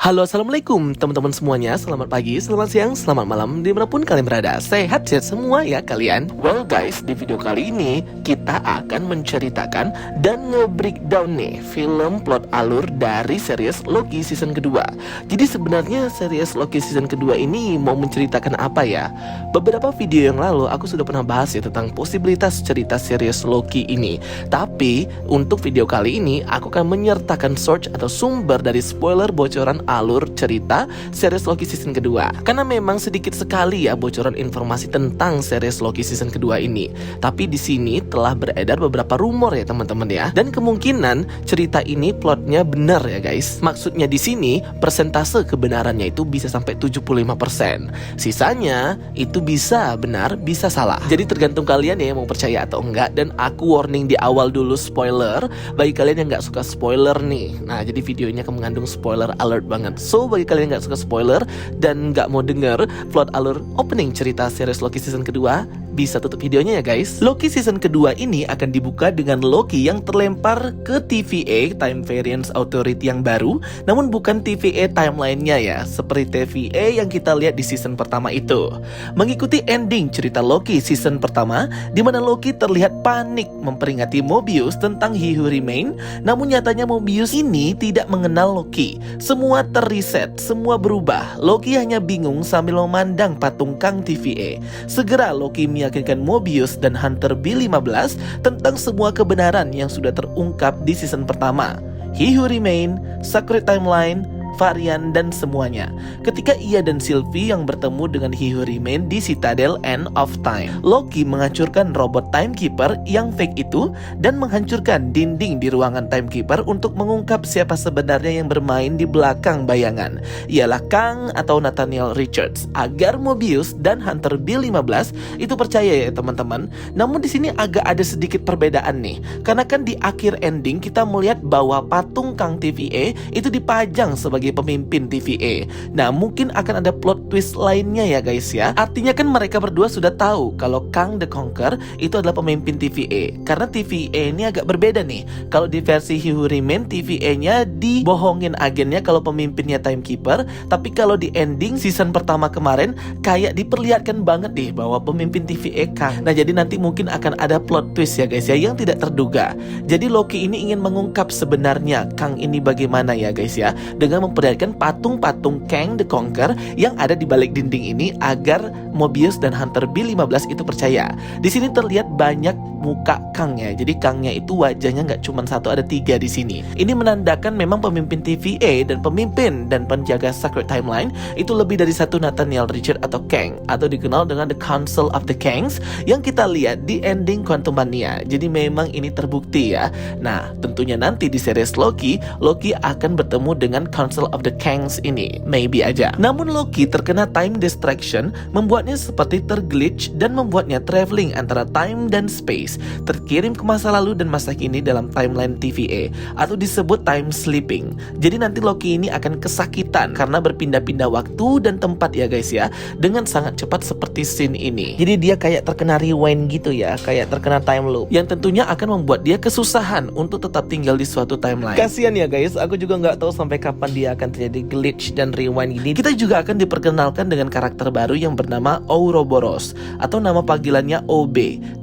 Halo, assalamualaikum teman-teman semuanya. Selamat pagi, selamat siang, selamat malam, dimanapun kalian berada. Sehat-sehat semua ya kalian. Well guys, di video kali ini kita akan menceritakan dan nge-breakdown nih film plot alur dari series Loki season kedua. Jadi sebenarnya series Loki season kedua ini mau menceritakan apa ya? Beberapa video yang lalu aku sudah pernah bahas ya tentang posibilitas cerita series Loki ini. Tapi untuk video kali ini aku akan menyertakan source atau sumber dari spoiler bocoran alur cerita series Loki season kedua. Karena memang sedikit sekali ya bocoran informasi tentang series Loki season kedua ini. Tapi di sini telah beredar beberapa rumor ya teman-teman ya. Dan kemungkinan cerita ini plotnya benar ya guys. Maksudnya di sini persentase kebenarannya itu bisa sampai 75%. Sisanya itu bisa benar, bisa salah. Jadi tergantung kalian ya mau percaya atau enggak. Dan aku warning di awal dulu spoiler bagi kalian yang nggak suka spoiler nih. Nah jadi video ini akan mengandung spoiler alert banget. So bagi kalian yang gak suka spoiler dan gak mau denger plot alur opening cerita series Loki season kedua, bisa tutup videonya ya guys. Loki season kedua ini akan dibuka dengan Loki yang terlempar ke TVA Time Variance Authority yang baru, namun bukan TVA timeline-nya ya, seperti TVA yang kita lihat di season pertama itu. Mengikuti ending cerita Loki season pertama, di mana Loki terlihat panik memperingati Mobius tentang He Who Remain, namun nyatanya Mobius ini tidak mengenal Loki. Semua terreset, semua berubah. Loki hanya bingung sambil memandang patung Kang TVA. Segera Loki meyakinkan Mobius dan Hunter B15 tentang semua kebenaran yang sudah terungkap di season pertama. He Who Remain, Sacred Timeline, varian dan semuanya. Ketika ia dan Sylvie yang bertemu dengan He Who Remain di Citadel End of Time, Loki menghancurkan robot Timekeeper yang fake itu dan menghancurkan dinding di ruangan Timekeeper untuk mengungkap siapa sebenarnya yang bermain di belakang bayangan. Ialah Kang atau Nathaniel Richards, agar Mobius dan Hunter B15 itu percaya ya teman-teman. Namun di sini agak ada sedikit perbedaan nih. Karena kan di akhir ending kita melihat bahwa patung Kang TVA itu dipajang sebagai pemimpin TVA. Nah mungkin akan ada plot twist lainnya ya guys ya. Artinya kan mereka berdua sudah tahu kalau Kang the Conqueror itu adalah pemimpin TVA. Karena TVA ini agak berbeda nih. Kalau di versi He Who Remain, TVA-nya dibohongin agennya kalau pemimpinnya Timekeeper. Tapi kalau di ending season pertama kemarin kayak diperlihatkan banget nih bahwa pemimpin TVA Kang. Nah jadi nanti mungkin akan ada plot twist ya guys ya yang tidak terduga. Jadi Loki ini ingin mengungkap sebenarnya Kang ini bagaimana ya guys ya, dengan memperlihatkan patung-patung Kang the Conqueror yang ada di balik dinding ini agar Mobius dan Hunter B15 itu percaya. Di sini terlihat banyak muka Kang ya. Jadi Kangnya itu wajahnya nggak cuma satu, ada 3 di sini. Ini menandakan memang pemimpin TVA dan pemimpin dan penjaga Sacred Timeline itu lebih dari satu Nathaniel Richard atau Kang, atau dikenal dengan The Council of the Kangs yang kita lihat di ending Quantumania. Jadi memang ini terbukti ya. Nah tentunya nanti di series Loki akan bertemu dengan Council of the Kangs ini, maybe aja. Namun Loki terkena time distraction, membuatnya seperti terglitch dan membuatnya traveling antara time dan space, terkirim ke masa lalu dan masa kini dalam timeline TVA, atau disebut time sleeping. Jadi nanti Loki ini akan kesakitan karena berpindah-pindah waktu dan tempat ya guys ya, dengan sangat cepat seperti scene ini. Jadi dia kayak terkena rewind gitu ya, kayak terkena time loop, yang tentunya akan membuat dia kesusahan untuk tetap tinggal di suatu timeline. Kasian ya guys, aku juga nggak tahu sampai kapan dia akan terjadi glitch dan rewind ini. Kita juga akan diperkenalkan dengan karakter baru yang bernama Ouroboros, atau nama panggilannya OB,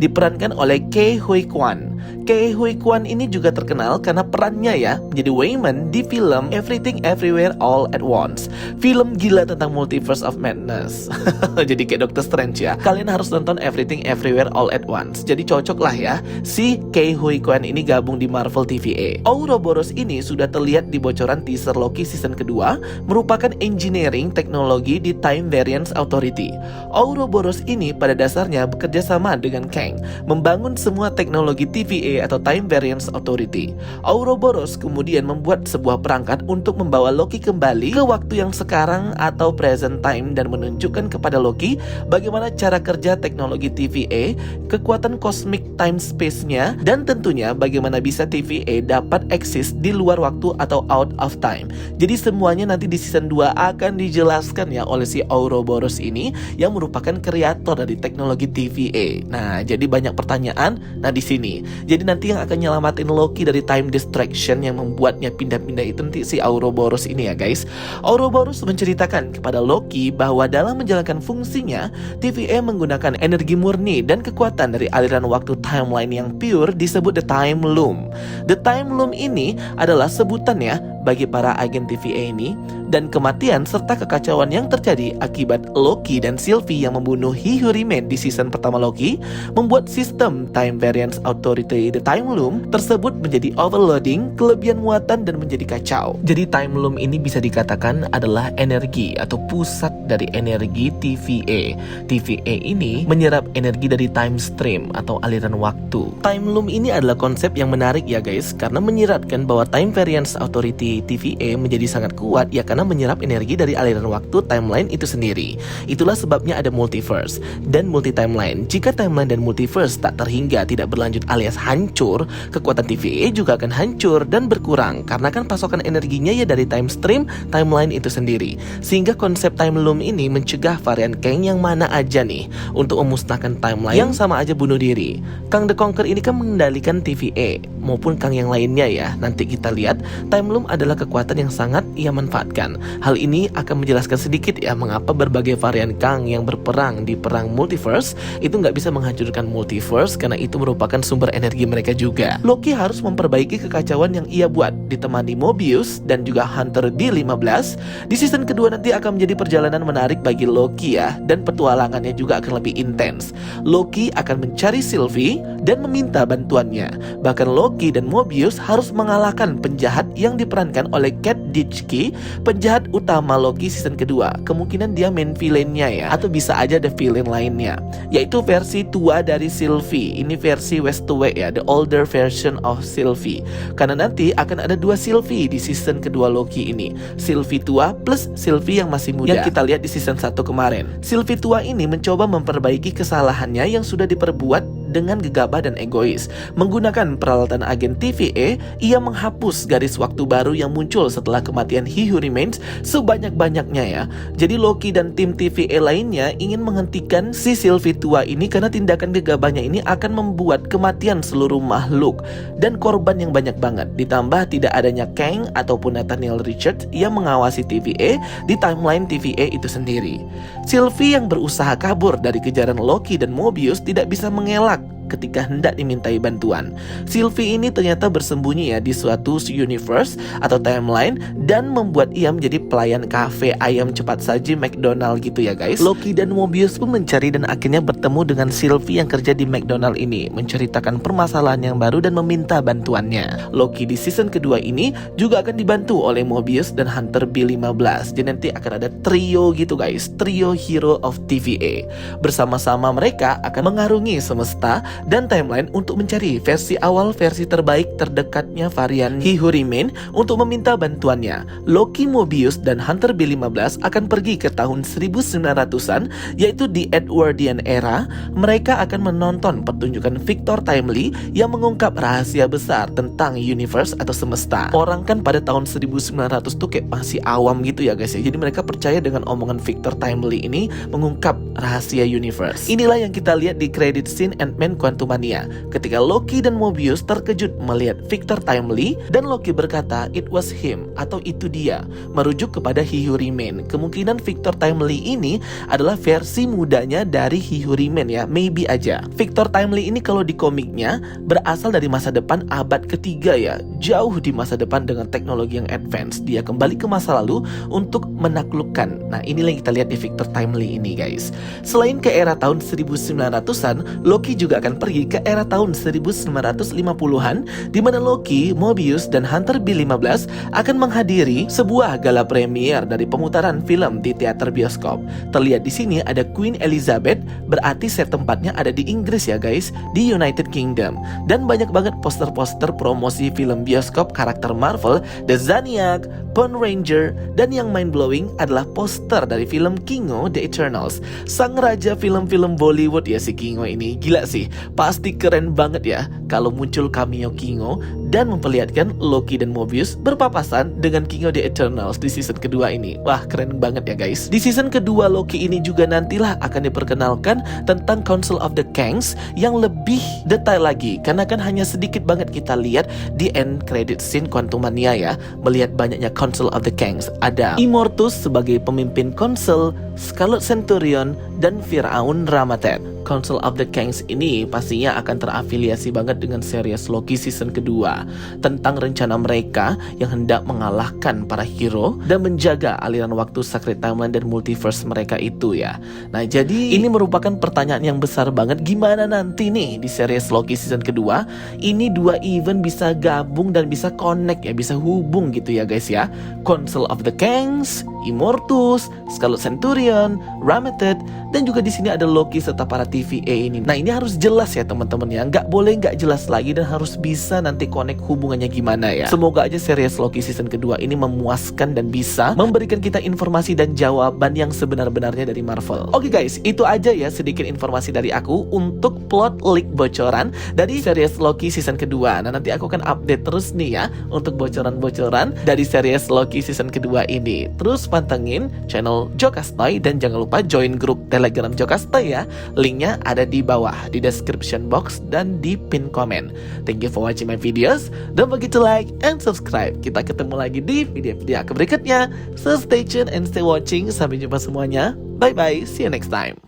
diperankan oleh Ke Huy Quan. Ke Huy Quan ini juga terkenal karena perannya ya menjadi Wayman di film Everything Everywhere All at Once, film gila tentang Multiverse of Madness. Jadi kayak Doctor Strange ya. Kalian harus nonton Everything Everywhere All at Once. Jadi cocok lah ya si Ke Huy Quan ini gabung di Marvel TVA. Ouroboros ini sudah terlihat di bocoran teaser Loki season kedua, merupakan engineering teknologi di Time Variance Authority. Ouroboros ini pada dasarnya bekerja sama dengan Kang, membangun semua teknologi TVA atau Time Variance Authority. Ouroboros kemudian membuat sebuah perangkat untuk membawa Loki kembali ke waktu yang sekarang atau present time dan menunjukkan kepada Loki bagaimana cara kerja teknologi TVA, kekuatan cosmic time space-nya, dan tentunya bagaimana bisa TVA dapat eksis di luar waktu atau out of time. Jadi semuanya nanti di season 2 akan dijelaskan ya oleh si Ouroboros ini yang merupakan kreator dari teknologi TVA. Nah, jadi banyak pertanyaan. Nah, di sini Jadi nanti yang akan nyelamatin Loki dari time distraction yang membuatnya pindah-pindah itu nanti si Ouroboros ini ya guys. Ouroboros menceritakan kepada Loki bahwa dalam menjalankan fungsinya, TVA menggunakan energi murni dan kekuatan dari aliran waktu timeline yang pure disebut The Time Loom. The Time Loom ini adalah sebutannya bagi para agen TVA ini, dan kematian serta kekacauan yang terjadi akibat Loki dan Sylvie yang membunuh He Who Remained di season pertama Loki membuat sistem Time Variance Authority The Time Loom tersebut menjadi overloading, kelebihan muatan dan menjadi kacau. Jadi Time Loom ini bisa dikatakan adalah energi atau pusat dari energi TVA. TVA ini menyerap energi dari time stream atau aliran waktu. Time Loom ini adalah konsep yang menarik ya guys, karena menyiratkan bahwa Time Variance Authority TVA menjadi sangat kuat ya karena menyerap energi dari aliran waktu timeline itu sendiri. Itulah sebabnya ada multiverse dan multi timeline. Jika timeline dan multiverse tak terhingga, tidak berlanjut alias hancur, kekuatan TVA juga akan hancur dan berkurang karena kan pasokan energinya ya dari time stream timeline itu sendiri. Sehingga konsep Time Loom ini mencegah varian Kang yang mana aja nih untuk memusnahkan timeline yang sama aja bunuh diri. Kang the Conqueror ini kan mengendalikan TVA maupun Kang yang lainnya ya. Nanti kita lihat Time Loom adalah kekuatan yang sangat ia manfaatkan. Hal ini akan menjelaskan sedikit ya mengapa berbagai varian Kang yang berperang di perang multiverse itu nggak bisa menghancurkan multiverse karena itu merupakan sumber energi mereka juga. Loki harus memperbaiki kekacauan yang ia buat ditemani Mobius dan juga Hunter B15. Di season kedua nanti akan menjadi perjalanan menarik bagi Loki ya, dan petualangannya juga akan lebih intens. Loki akan mencari Sylvie dan meminta bantuannya. Bahkan Loki dan Mobius harus mengalahkan penjahat yang diperankan oleh Kat Ditchke, penjahat utama Loki season kedua. Kemungkinan dia main villainnya ya, atau bisa aja ada villain lainnya, yaitu versi tua dari Sylvie. Ini versi Westway ya, the older version of Sylvie. Karena nanti akan ada dua Sylvie di season kedua Loki ini, Sylvie tua plus Sylvie yang masih muda, yang kita lihat di season 1 kemarin. Sylvie tua ini mencoba memperbaiki kesalahannya yang sudah diperbuat dengan gegabah dan egois. Menggunakan peralatan agen TVA, ia menghapus garis waktu baru yang muncul setelah kematian He Who Remains sebanyak-banyaknya ya. Jadi Loki dan tim TVA lainnya ingin menghentikan si Sylvie tua ini karena tindakan gegabahnya ini akan membuat kematian seluruh makhluk dan korban yang banyak banget. Ditambah tidak adanya Kang ataupun Nathaniel Richards yang mengawasi TVA di timeline TVA itu sendiri. Sylvie yang berusaha kabur dari kejaran Loki dan Mobius tidak bisa mengelak ketika hendak dimintai bantuan. Sylvie ini ternyata bersembunyi ya di suatu universe atau timeline dan membuat ia menjadi pelayan kafe ayam cepat saji McDonald gitu ya guys. Loki dan Mobius pun mencari dan akhirnya bertemu dengan Sylvie yang kerja di McDonald ini, menceritakan permasalahan yang baru dan meminta bantuannya. Loki di season kedua ini juga akan dibantu oleh Mobius dan Hunter B15. Jadi nanti akan ada trio gitu guys, trio hero of TVA. Bersama-sama mereka akan mengarungi semesta dan timeline untuk mencari versi awal, versi terbaik terdekatnya varian He Who Remained untuk meminta bantuannya. Loki, Mobius, dan Hunter B15 akan pergi ke tahun 1900-an, yaitu di Edwardian era. Mereka akan menonton pertunjukan Victor Timely yang mengungkap rahasia besar tentang universe atau semesta. Orang kan pada tahun 1900 tuh kayak masih awam gitu ya guys ya. Jadi mereka percaya dengan omongan Victor Timely ini mengungkap rahasia universe. Inilah yang kita lihat di credit scene Ant-Man Quantumania ketika Loki dan Mobius terkejut melihat Victor Timely dan Loki berkata it was him atau itu dia, merujuk kepada He Who Remained. Kemungkinan Victor Timely ini adalah versi mudanya dari He Who Remained ya, maybe aja. Victor Timely ini kalau di komiknya berasal dari masa depan abad ketiga ya, jauh di masa depan dengan teknologi yang advance. Dia kembali ke masa lalu untuk menaklukkan. Nah inilah yang kita lihat di Victor Timely ini guys. Selain ke era tahun 1900-an, Loki juga akan pergi ke era tahun 1950-an di mana Loki, Mobius, dan Hunter B15 akan menghadiri sebuah gala premier dari pemutaran film di teater bioskop. Terlihat di sini ada Queen Elizabeth, berarti set tempatnya ada di Inggris ya guys, di United Kingdom. Dan banyak banget poster-poster promosi film bioskop karakter Marvel, The Zaniac, Pond Ranger, dan yang mind-blowing adalah poster dari film Kingo The Eternals. Sang raja film-film Bollywood ya si Kingo ini, gila sih. Pasti keren banget ya kalau muncul cameo Kingo dan memperlihatkan Loki dan Mobius berpapasan dengan King of the Eternals di season kedua ini. Wah, keren banget ya guys. Di season kedua Loki ini juga nantilah akan diperkenalkan tentang Council of the Kangs yang lebih detail lagi, karena kan hanya sedikit banget kita lihat di end credit scene Quantumania ya, melihat banyaknya Council of the Kangs. Ada Immortus sebagai pemimpin Council, Scarlet Centurion, dan Firaun Ramatet. Council of the Kangs ini pastinya akan terafiliasi banget dengan series Loki season kedua, tentang rencana mereka yang hendak mengalahkan para hero dan menjaga aliran waktu Sacred Timeline dan multiverse mereka itu ya. Nah, jadi ini merupakan pertanyaan yang besar banget, gimana nanti nih di series Loki season kedua ini dua event bisa gabung dan bisa connect ya, bisa hubung gitu ya guys ya. Council of the Kangs, Immortus, Scarlet Centurion, Ramatet, dan juga di sini ada Loki serta para TVA ini. Nah, ini harus jelas ya teman-teman ya, nggak boleh nggak jelas lagi dan harus bisa nanti connect hubungannya gimana ya. Semoga aja series Loki season kedua ini memuaskan dan bisa memberikan kita informasi dan jawaban yang sebenar-benarnya dari Marvel. Oke guys, itu aja ya sedikit informasi dari aku untuk plot leak bocoran dari series Loki season kedua. Nah, nanti aku akan update terus nih ya untuk bocoran-bocoran dari series Loki season kedua ini. Terus pantengin channel Jokastoy dan jangan lupa join grup Telegram Jokastoy ya. Linknya ada di bawah di description box dan di pin komen. Thank you for watching my videos. Don't forget to like and subscribe. Kita ketemu lagi di video-video aku berikutnya. So stay tuned and stay watching. Sampai jumpa semuanya. Bye bye. See you next time.